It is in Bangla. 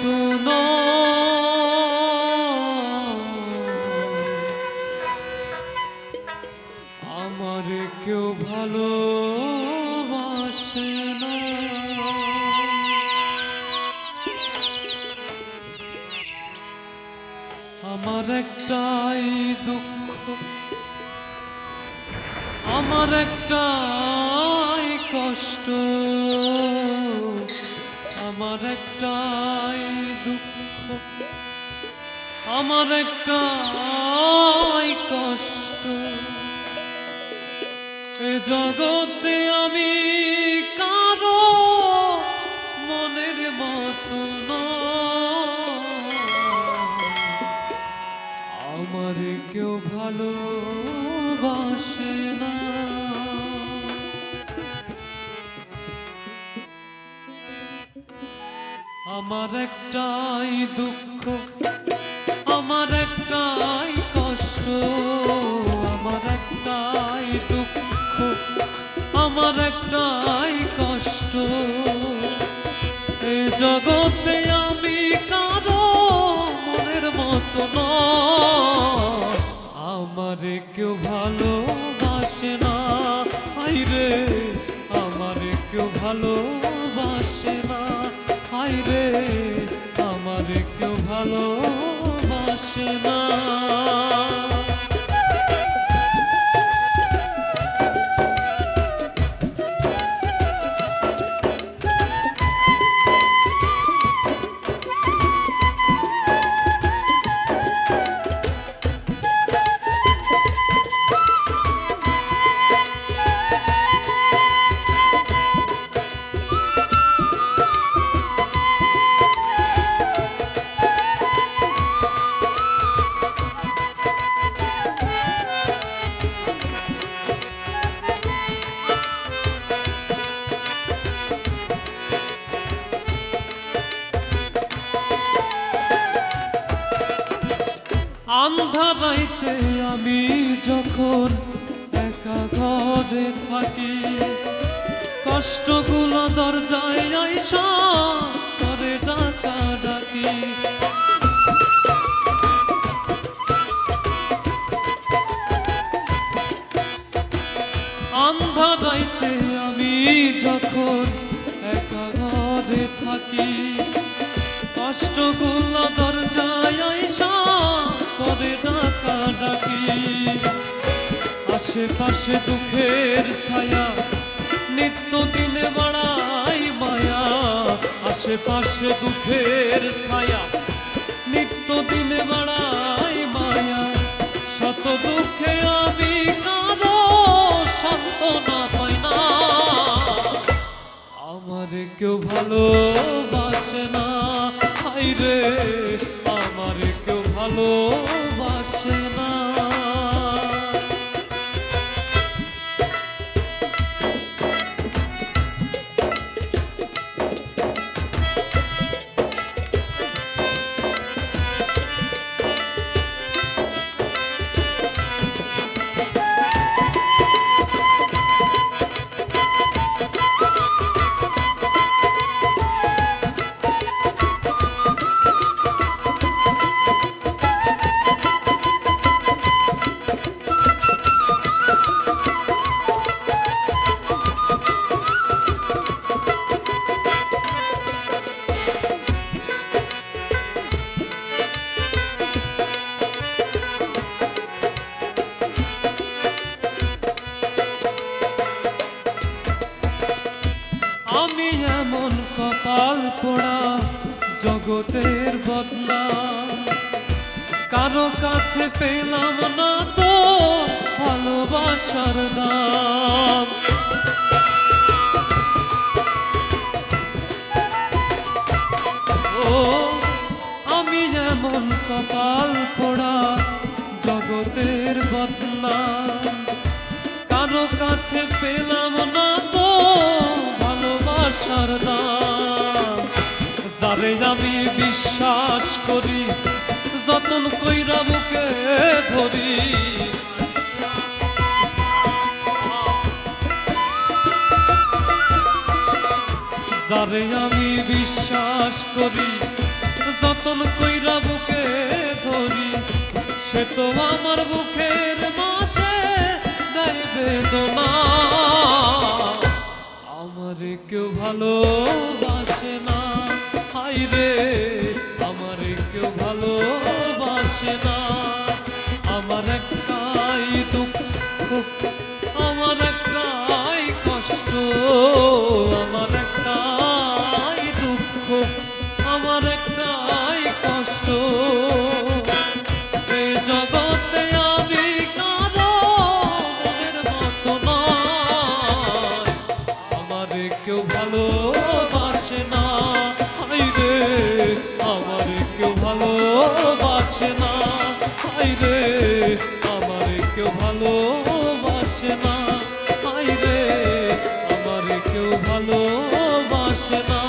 মতো আমার কেউ ভালোবাসে না। আমার একটাই দুঃখ, আমার একটাই কষ্ট, আমার একটাই দুঃখ, আমার একটাই কষ্ট। এ জগতে আমি কারো মনের মতো না, আমার কেউ ভালোবাসে না। আমার একটাই দুঃখ, আমার একটাই কষ্ট, আমার একটাই দুঃখ, আমার একটাই কষ্ট। এই জগতে আমি কারো মনের মতো না, আমার কেউ ভালোবাসে না। হায়রে আমার কেউ ভালোবাসে না, হায়রে আমার কেউ ভালোবাসে না। আন্ধারাইতে আমি যখন একা ঘরে থাকি, কষ্টগুলো দরজায় আইসা করে ডাকা ডাকি। আন্ধারাইতে আমি যখন একা ঘরে থাকি, কষ্টগুলো দরজায় আইসা করে ডাকা ডাকি। আশেপাশে দুঃখের ছায়া নিত্য দিনে বাড়াই মায়া, আশেপাশে দুঃখের ছায়া নিত্য দিনে বাড়াই মায়া। শত দুঃখে আমি কারো সান্ত্বনা পাই না, আমার কেউ ভালোবাসে না। হায়রে আমার কেউ ভালোবাসে না। আমি এমন কপাল পোড়া জগতের বদনাম, কারো কাছে পেলাম না তো ভালোবাসার দাম। ও আমি এমন কপাল পোড়া জগতের বদনাম, কারো কাছে পেলাম না তো ভালোবাসার দাম। যারে আমি বিশ্বাস করি যতন কইরা বুকে ধরি, যারে আমি বিশ্বাস করি যতন কইরা বুকে ধরি সে তো আমার বুকের মাঝে দেয় বেদনা আমারে কেউ ভালোবাসে না হাই রে আমারে কেউ ভালোবাসে না আমার একটাই দুঃখ আমার একটাই কষ্ট আমার একটাই দুঃখ আমার একটাই কষ্ট এই জগতে আমি কারো মনের মতো নয় আমারে কেউ ভালোবাসে না হাই রে আমারে কেউ ভালোবাসে না হাই রে আমারে কেউ ভালোবাসে না হাই রে আমারে কেউ ভালোবাসে না